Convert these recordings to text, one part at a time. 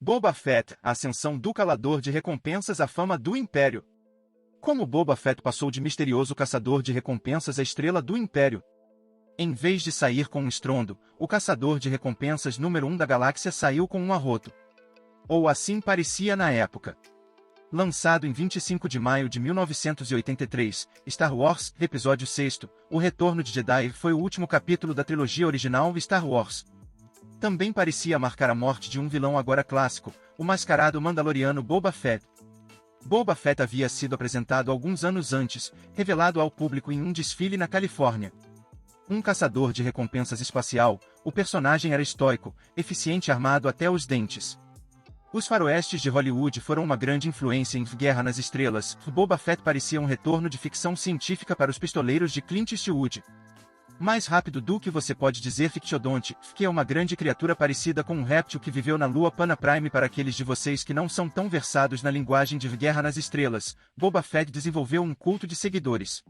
Boba Fett, a ascensão do calador de recompensas à fama do Império. Como Boba Fett passou de misterioso caçador de recompensas à estrela do Império? Em vez de sair com um estrondo, o caçador de recompensas número 1 da galáxia saiu com um arroto. Ou assim parecia na época. Lançado em 25 de maio de 1983, Star Wars, Episódio 6, O Retorno de Jedi foi o último capítulo da trilogia original Star Wars. Também parecia marcar a morte de um vilão agora clássico, o mascarado mandaloriano Boba Fett. Boba Fett havia sido apresentado alguns anos antes, revelado ao público em um desfile na Califórnia. Um caçador de recompensas espacial, o personagem era estoico, eficiente e armado até os dentes. Os faroestes de Hollywood foram uma grande influência em Guerra nas Estrelas. Boba Fett parecia um retorno de ficção científica para os pistoleiros de Clint Eastwood. Mais rápido do que você pode dizer Fictiodonte, que é uma grande criatura parecida com um réptil que viveu na Lua Pana Prime. Para aqueles de vocês que não são tão versados na linguagem de Guerra nas Estrelas, Boba Fett desenvolveu um culto de seguidores.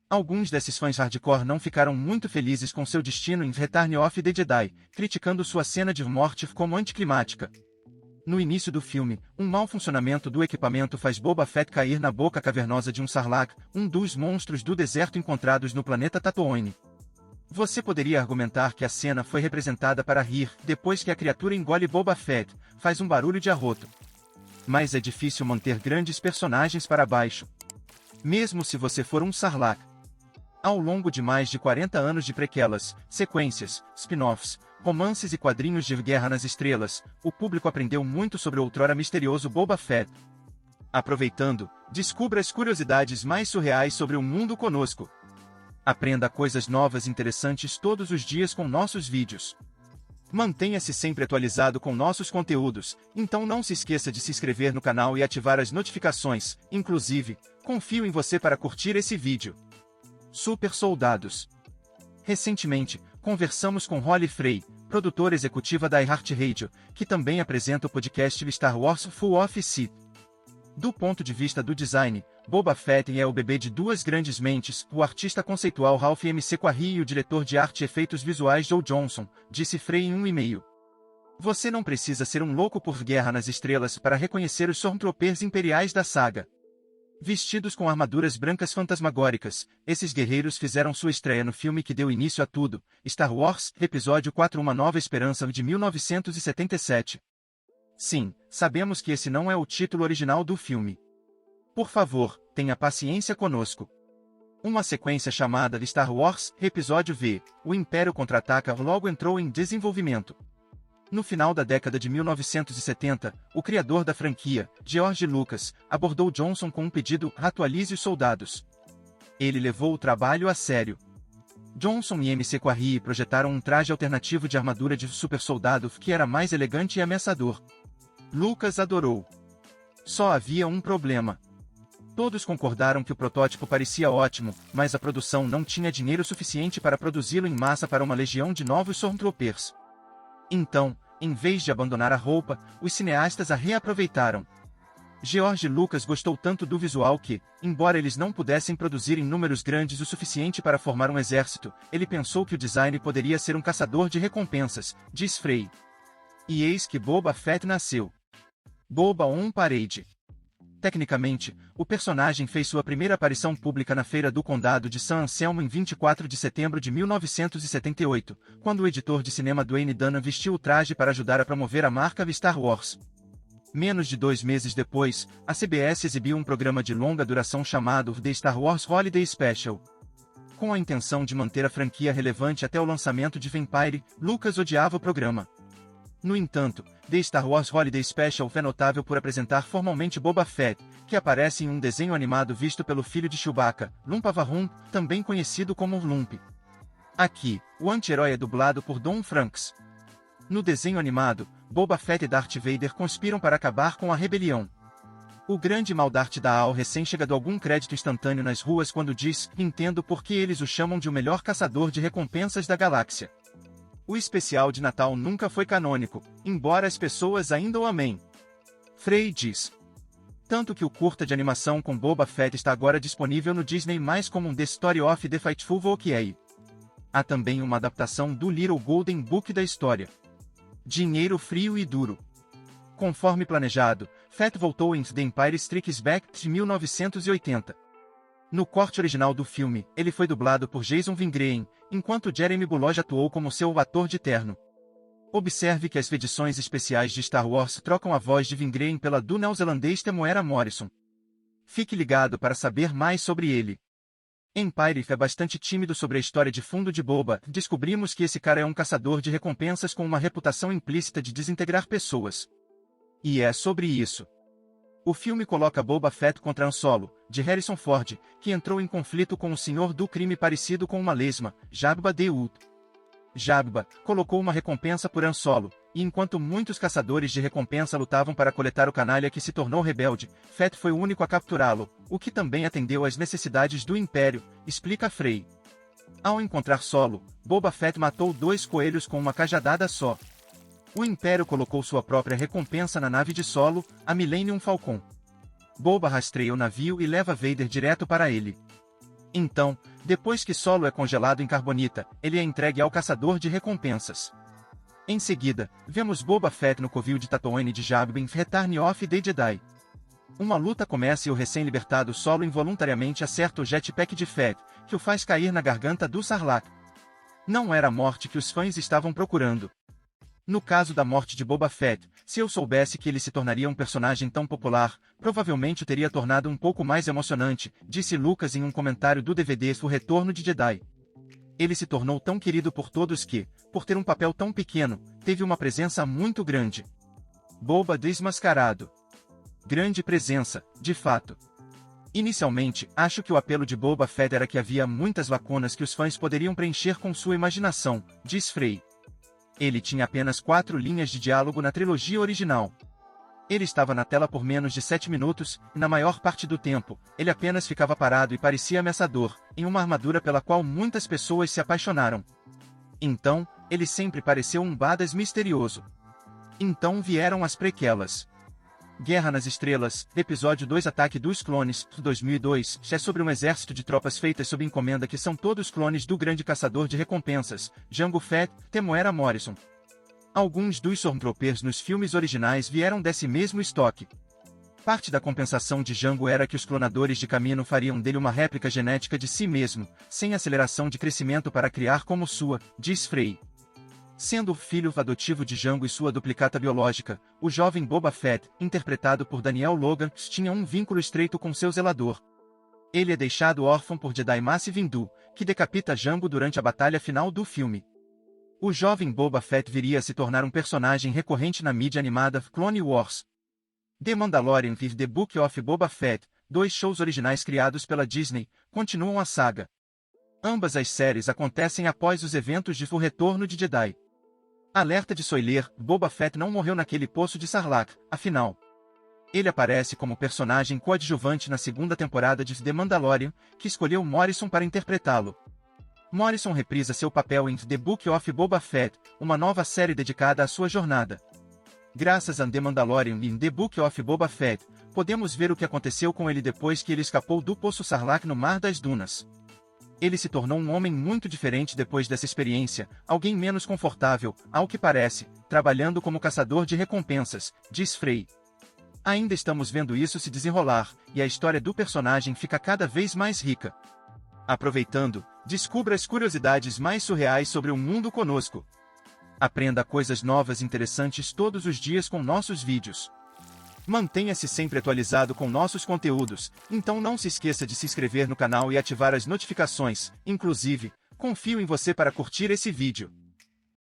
Alguns desses fãs hardcore não ficaram muito felizes com seu destino em Return of the Jedi, criticando sua cena de morte como anticlimática. No início do filme, um mau funcionamento do equipamento faz Boba Fett cair na boca cavernosa de um Sarlacc, um dos monstros do deserto encontrados no planeta Tatooine. Você poderia argumentar que a cena foi representada para rir, depois que a criatura engole Boba Fett, faz um barulho de arroto. Mas é difícil manter grandes personagens para baixo. Mesmo se você for um Sarlacc. Ao longo de mais de 40 anos de prequelas, sequências, spin-offs, romances e quadrinhos de Guerra nas Estrelas, o público aprendeu muito sobre o outrora misterioso Boba Fett. Aproveitando, descubra as curiosidades mais surreais sobre o mundo conosco. Aprenda coisas novas e interessantes todos os dias com nossos vídeos. Mantenha-se sempre atualizado com nossos conteúdos, então não se esqueça de se inscrever no canal e ativar as notificações. Inclusive, confio em você para curtir esse vídeo. Super Soldados. Recentemente, conversamos com Holly Frey, produtora executiva da iHeartRadio, que também apresenta o podcast Star Wars Full of Sith. Do ponto de vista do design, Boba Fett é o bebê de duas grandes mentes, o artista conceitual Ralph M. Sequarri e o diretor de arte e efeitos visuais Joe Johnson, disse Frey em um e-mail. Você não precisa ser um louco por Guerra nas Estrelas para reconhecer os Stormtroopers imperiais da saga. Vestidos com armaduras brancas fantasmagóricas, esses guerreiros fizeram sua estreia no filme que deu início a tudo, Star Wars, Episódio 4 Uma Nova Esperança de 1977. Sim, sabemos que esse não é o título original do filme. Por favor, tenha paciência conosco. Uma sequência chamada Star Wars, Episódio V, O Império Contra-Ataca logo entrou em desenvolvimento. No final da década de 1970, o criador da franquia, George Lucas, abordou Johnson com um pedido: atualize os soldados. Ele levou o trabalho a sério. Johnson e M. Sequarri projetaram um traje alternativo de armadura de super soldado que era mais elegante e ameaçador. Lucas adorou. Só havia um problema. Todos concordaram que o protótipo parecia ótimo, mas a produção não tinha dinheiro suficiente para produzi-lo em massa para uma legião de novos Stormtroopers. Então, em vez de abandonar a roupa, os cineastas a reaproveitaram. George Lucas gostou tanto do visual que, embora eles não pudessem produzir em números grandes o suficiente para formar um exército, ele pensou que o design poderia ser um caçador de recompensas, diz Frey. E eis que Boba Fett nasceu. Boba on Parade. Tecnicamente, o personagem fez sua primeira aparição pública na Feira do Condado de San Anselmo em 24 de setembro de 1978, quando o editor de cinema Dwayne Dunham vestiu o traje para ajudar a promover a marca Star Wars. Menos de 2 meses depois, a CBS exibiu um programa de longa duração chamado The Star Wars Holiday Special. Com a intenção de manter a franquia relevante até o lançamento de Vampire, Lucas odiava o programa. No entanto, The Star Wars Holiday Special é notável por apresentar formalmente Boba Fett, que aparece em um desenho animado visto pelo filho de Chewbacca, Lumpavahum, também conhecido como Lump. Aqui, o anti-herói é dublado por Don Franks. No desenho animado, Boba Fett e Darth Vader conspiram para acabar com a rebelião. O grande mal Darth dá ao recém-chegado algum crédito instantâneo nas ruas quando diz: entendo por que eles o chamam de o melhor caçador de recompensas da galáxia. O especial de Natal nunca foi canônico, embora as pessoas ainda o amem. Frey diz. Tanto que o curta de animação com Boba Fett está agora disponível no Disney+, como um The Story of the Fightful Wookiee. Há também uma adaptação do Little Golden Book da história. Dinheiro Frio e Duro. Conforme planejado, Fett voltou em The Empire Strikes Back de 1980. No corte original do filme, ele foi dublado por Jason Vingrain, enquanto Jeremy Bulloch atuou como seu ator de terno. Observe que as edições especiais de Star Wars trocam a voz de Vingrain pela do neozelandês Temuera Morrison. Fique ligado para saber mais sobre ele. Empire é bastante tímido sobre a história de fundo de Boba. Descobrimos que esse cara é um caçador de recompensas com uma reputação implícita de desintegrar pessoas. E é sobre isso. O filme coloca Boba Fett contra Han Solo, de Harrison Ford, que entrou em conflito com o senhor do crime parecido com uma lesma, Jabba the Hutt. Jabba colocou uma recompensa por Han Solo, e enquanto muitos caçadores de recompensa lutavam para coletar o canalha que se tornou rebelde, Fett foi o único a capturá-lo, o que também atendeu às necessidades do Império, explica Frey. Ao encontrar Solo, Boba Fett matou 2 coelhos com uma cajadada só. O Império colocou sua própria recompensa na nave de Solo, a Millennium Falcon. Boba rastreia o navio e leva Vader direto para ele. Então, depois que Solo é congelado em carbonita, ele é entregue ao caçador de recompensas. Em seguida, vemos Boba Fett no covil de Tatooine de Jabba em Return of the Jedi. Uma luta começa e o recém-libertado Solo involuntariamente acerta o jetpack de Fett, que o faz cair na garganta do Sarlacc. Não era a morte que os fãs estavam procurando. No caso da morte de Boba Fett, se eu soubesse que ele se tornaria um personagem tão popular, provavelmente o teria tornado um pouco mais emocionante, disse Lucas em um comentário do DVD O Retorno de Jedi. Ele se tornou tão querido por todos que, por ter um papel tão pequeno, teve uma presença muito grande. Boba desmascarado. Grande presença, de fato. Inicialmente, acho que o apelo de Boba Fett era que havia muitas lacunas que os fãs poderiam preencher com sua imaginação, diz Frey. Ele tinha apenas 4 linhas de diálogo na trilogia original. Ele estava na tela por menos de 7 minutos, e na maior parte do tempo, ele apenas ficava parado e parecia ameaçador, em uma armadura pela qual muitas pessoas se apaixonaram. Então, ele sempre pareceu um badass misterioso. Então vieram as prequelas. Guerra nas Estrelas, Episódio 2 Ataque dos Clones, 2002, é sobre um exército de tropas feitas sob encomenda que são todos clones do grande caçador de recompensas, Jango Fett, Temuera Morrison. Alguns dos Stormtroopers nos filmes originais vieram desse mesmo estoque. Parte da compensação de Jango era que os clonadores de Kamino fariam dele uma réplica genética de si mesmo, sem aceleração de crescimento para criar como sua, diz Frey. Sendo o filho adotivo de Jango e sua duplicata biológica, o jovem Boba Fett, interpretado por Daniel Logan, tinha um vínculo estreito com seu zelador. Ele é deixado órfão por Jedi Mace Windu, que decapita Jango durante a batalha final do filme. O jovem Boba Fett viria a se tornar um personagem recorrente na mídia animada Clone Wars. The Mandalorian e The Book of Boba Fett, 2 shows originais criados pela Disney, continuam a saga. Ambas as séries acontecem após os eventos de O Retorno de Jedi. Alerta de spoiler, Boba Fett não morreu naquele poço de Sarlacc, afinal. Ele aparece como personagem coadjuvante na 2ª temporada de The Mandalorian, que escolheu Morrison para interpretá-lo. Morrison reprisa seu papel em The Book of Boba Fett, uma nova série dedicada à sua jornada. Graças a The Mandalorian e The Book of Boba Fett, podemos ver o que aconteceu com ele depois que ele escapou do Poço Sarlacc no Mar das Dunas. Ele se tornou um homem muito diferente depois dessa experiência, alguém menos confortável, ao que parece, trabalhando como caçador de recompensas, diz Frey. Ainda estamos vendo isso se desenrolar, e a história do personagem fica cada vez mais rica. Aproveitando, descubra as curiosidades mais surreais sobre o mundo conosco. Aprenda coisas novas e interessantes todos os dias com nossos vídeos. Mantenha-se sempre atualizado com nossos conteúdos, então não se esqueça de se inscrever no canal e ativar as notificações. Inclusive, confio em você para curtir esse vídeo.